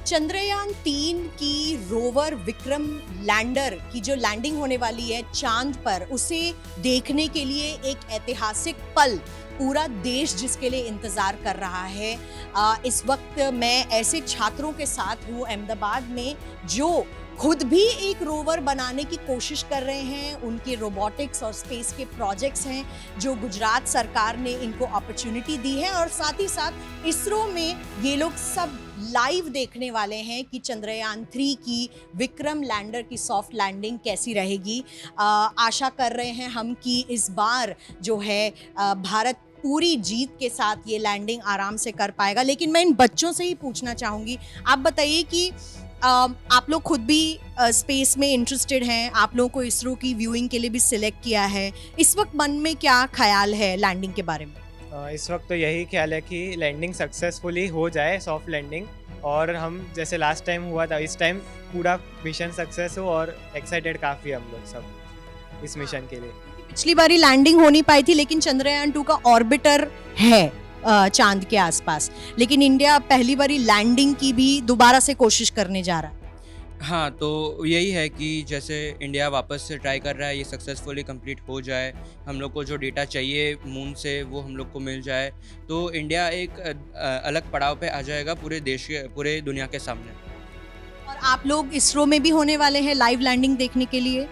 चंद्रयान 3 की rover Vikram lander की जो लैंडिंग होने वाली है चांद पर, उसे देखने के लिए एक ऐतिहासिक पल पूरा देश जिसके लिए इंतजार कर रहा है। इस वक्त मैं ऐसे छात्रों के साथ हूँ अहमदाबाद में जो खुद भी एक रोवर बनाने की कोशिश कर रहे हैं। उनके रोबोटिक्स और स्पेस के प्रोजेक्ट्स हैं जो गुजरात सरकार ने इनको अपॉर्चुनिटी दी है, और साथ ही साथ इसरो में ये लोग सब लाइव देखने वाले हैं कि चंद्रयान 3 की विक्रम लैंडर की सॉफ्ट लैंडिंग कैसी रहेगी। आशा कर रहे हैं हम कि इस बार जो है भारत पूरी जीत के साथ ये लैंडिंग आराम से कर पाएगा। लेकिन मैं इन बच्चों से ही पूछना चाहूँगी, आप बताइए कि आप लोग खुद भी स्पेस में इंटरेस्टेड हैं, आप लोगों को इसरो की व्यूइंग के लिए भी सिलेक्ट किया है। इस वक्त मन में क्या ख्याल है लैंडिंग के बारे में? इस वक्त तो यही ख्याल है कि लैंडिंग सक्सेसफुली हो जाए, सॉफ्ट लैंडिंग, और हम जैसे लास्ट टाइम हुआ था इस टाइम पूरा मिशन सक्सेस हो, और एक्साइटेड काफ़ी हम लोग सब इस मिशन के लिए। पिछली बारी लैंडिंग हो नहीं पाई थी, लेकिन चंद्रयान 2 का ऑर्बिटर है चांद के आसपास, लेकिन इंडिया पहली बारी लैंडिंग की भी दोबारा से कोशिश करने जा रहा है। हाँ, तो यही है कि जैसे इंडिया वापस से ट्राई कर रहा है, ये सक्सेसफुली कंप्लीट हो जाए, हम लोग को जो डेटा चाहिए मून से वो हम लोग को मिल जाए, तो इंडिया एक अलग पड़ाव पे आ जाएगा पूरे देश के, पूरे दुनिया के सामने। और आप लोग इसरो में भी होने वाले हैं लाइव लैंडिंग देखने के लिए।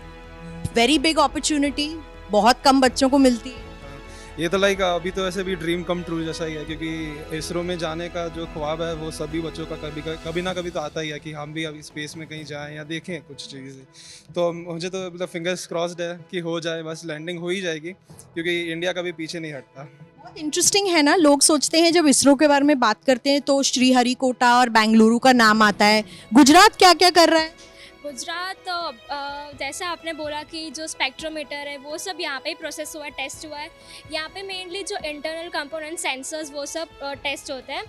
वेरी बिग अपॉर्चुनिटी, बहुत कम बच्चों को मिलती है। ये तो लाइक अभी तो ऐसे भी ड्रीम कम ट्रू जैसा ही है, क्योंकि इसरो में जाने का जो ख्वाब है वो सभी बच्चों का कभी ना कभी तो आता ही है कि हम भी अभी स्पेस में कहीं जाएं या देखें कुछ चीज़ें। तो मुझे तो मतलब फिंगर्स क्रॉस्ड है कि हो जाए, बस लैंडिंग हो ही जाएगी, क्योंकि इंडिया कभी पीछे नहीं हटता। बहुत इंटरेस्टिंग है ना, लोग सोचते हैं जब इसरो के बारे में बात करते हैं तो श्रीहरिकोटा और बेंगलुरु का नाम आता है। गुजरात क्या क्या कर रहा है? गुजरात जैसा आपने बोला कि जो स्पेक्ट्रोमीटर है वो सब यहाँ पे ही प्रोसेस हुआ है, टेस्ट हुआ है। यहाँ पे मेनली जो इंटरनल कंपोनेंट सेंसर्स वो सब टेस्ट होते हैं।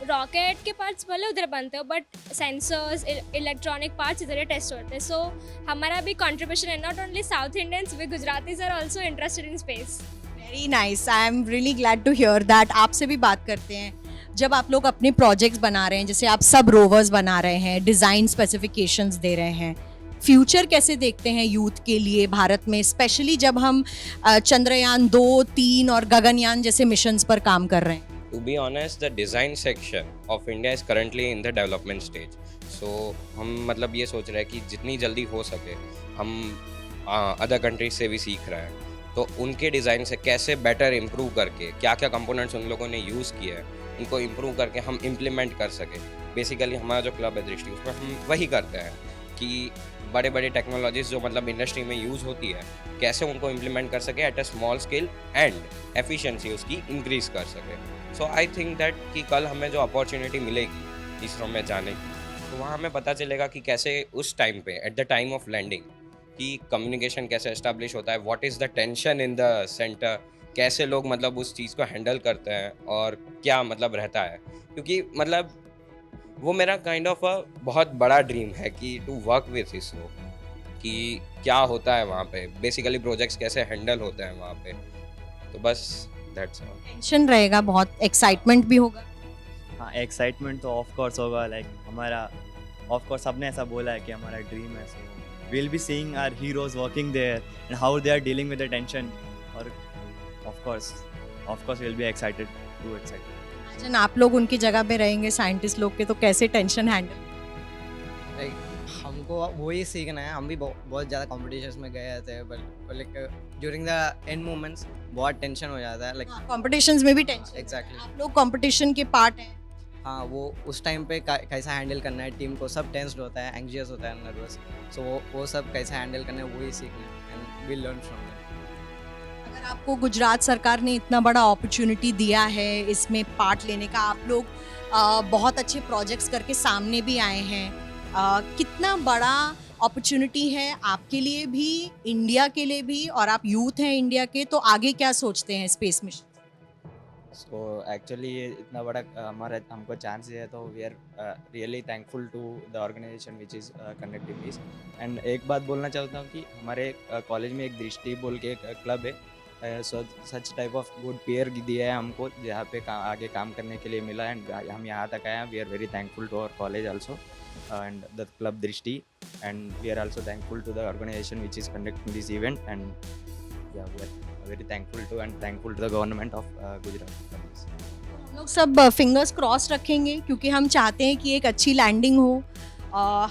रॉकेट के पार्ट्स भले उधर बनते हो, बट सेंसर्स, इलेक्ट्रॉनिक पार्ट्स इधर ही टेस्ट होते हैं। सो हमारा भी कंट्रीब्यूशन है, not only South Indians, we Gujaratis are also interested in space. Very nice, I am really glad to hear that. आपसे भी बात करते हैं, जब आप लोग अपने प्रोजेक्ट्स बना रहे हैं, जैसे आप सब रोवर्स बना रहे हैं, डिज़ाइन स्पेसिफिकेशंस दे रहे हैं, फ्यूचर कैसे देखते हैं यूथ के लिए भारत में, स्पेशली जब हम चंद्रयान 2, 3 और गगनयान जैसे मिशंस पर काम कर रहे हैं? To be honest, the design section of India is currently in the development stage. So हम मतलब ये सोच रहे हैं कि जितनी जल्दी हो सके हम अदर कंट्रीज से भी सीख रहे हैं, तो उनके डिज़ाइन से कैसे बेटर इम्प्रूव करके, क्या क्या कंपोनेंट्स उन लोगों ने यूज़ किए हैं, उनको इम्प्रूव करके हम इम्प्लीमेंट कर सकें। बेसिकली हमारा जो क्लब है दृष्टि, उसमें हम वही करते हैं कि बड़े बड़े टेक्नोलॉजीज जो मतलब इंडस्ट्री में यूज़ होती है, कैसे उनको इम्प्लीमेंट कर सके at a small scale and efficiency उसकी इंक्रीज़ कर सके। सो आई थिंक दैट कि कल हमें जो अपॉर्चुनिटी मिलेगी इसरो में जाने की, तो वहाँ हमें पता चलेगा कि कैसे उस टाइम पे at the time of landing कि कम्युनिकेशन कैसे एस्टेब्लिश होता है, what is the tension in the centre, कैसे लोग मतलब उस चीज़ को हैंडल करते हैं और क्या मतलब रहता है। क्योंकि मतलब वो मेरा काइंड ऑफ अ बहुत बड़ा ड्रीम है कि टू वर्क विथ इसरो, कि क्या होता है वहाँ पे, बेसिकली प्रोजेक्ट्स कैसे हैंडल होते हैं वहाँ पे। तो बस दैट्स ऑल। टेंशन रहेगा, बहुत एक्साइटमेंट भी होगा। हाँ, एक्साइटमेंट तो ऑफ कोर्स होगा, लाइक हमारा ऑफ कोर्स सबने ऐसा बोला है कि हमारा ड्रीम है, सो we'll be seeing our heroes working there and how they are dealing with the tension, और of course we'll be excited, too excited. जन आप लोग उनकी जगह पे रहेंगे साइंटिस्ट लोग के, तो कैसे टेंशन हैंडल? लाइक हमको वही सीखना है। हम भी बहुत ज़्यादा कॉम्पिटिशन्स में गए थे, but like during the end moments बहुत टेंशन हो जाता है। लाइक कॉम्पिटिशंस में भी टेंशन? एग्जैक्टली। आप लोग कंपटीशन के पार्ट हैं। हाँ, वो उस टाइम पे कैसा हैंडल करना है टीम को, सब टेंस्ड होता है, एंग्जियस होता है, नर्वस। सो वो सब कैसे हैंडल करना है वही सीखना है, and will learn from that. अगर आपको गुजरात सरकार ने इतना बड़ा अपॉर्चुनिटी दिया है इसमें पार्ट लेने का, आप लोग बहुत अच्छे प्रोजेक्ट्स करके सामने भी आए हैं, कितना बड़ा अपॉर्चुनिटी है आपके लिए भी, इंडिया के लिए भी, और आप यूथ हैं इंडिया के, तो आगे क्या सोचते हैं स्पेस मिशन? सो एक्चुअली ये इतना बड़ा हमको चांस दिया है, तो we are really thankful to the organization which is conducting this. And एक बात बोलना चाहता हूँ कि हमारे कॉलेज में एक दृष्टि बोल के एक क्लब है, such type of good pair दिया है हमको, जहाँ पे आगे काम करने के लिए मिला, एंड हम यहाँ तक आए हैं. We are very thankful to our college also and the club Drishti, and we are also thankful to the organization which is conducting this event, and yeah, we are very thankful to the government of Gujarat for this. हम लोग सब fingers cross रखेंगे क्योंकि हम चाहते हैं कि एक अच्छी लैंडिंग हो.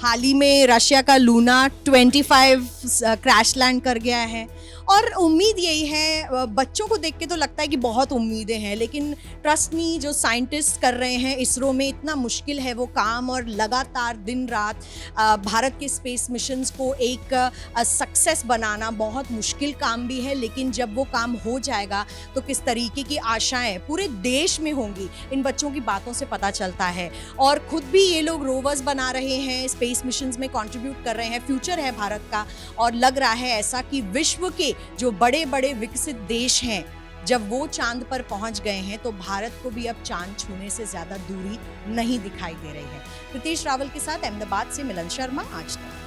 हाल ही में रशिया का लूना 25 क्रैश लैंड कर गया है और उम्मीद यही है, बच्चों को देख के तो लगता है कि बहुत उम्मीदें हैं, लेकिन ट्रस्ट मी जो साइंटिस्ट कर रहे हैं इसरो में, इतना मुश्किल है वो काम और लगातार दिन रात भारत के स्पेस मिशंस को एक सक्सेस बनाना बहुत मुश्किल काम भी है. लेकिन जब वो काम हो जाएगा तो किस तरीके की आशाएं पूरे देश में होंगी, इन बच्चों की बातों से पता चलता है. और खुद भी ये लोग रोवर्स बना रहे हैं, स्पेस मिशंस में कंट्रीब्यूट कर रहे हैं. फ्यूचर है भारत का और लग रहा है ऐसा कि विश्व के जो बड़े बड़े विकसित देश हैं, जब वो चांद पर पहुंच गए हैं तो भारत को भी अब चांद छूने से ज्यादा दूरी नहीं दिखाई दे रही है. रितेश रावल के साथ अहमदाबाद से मिलन शर्मा, आज तक.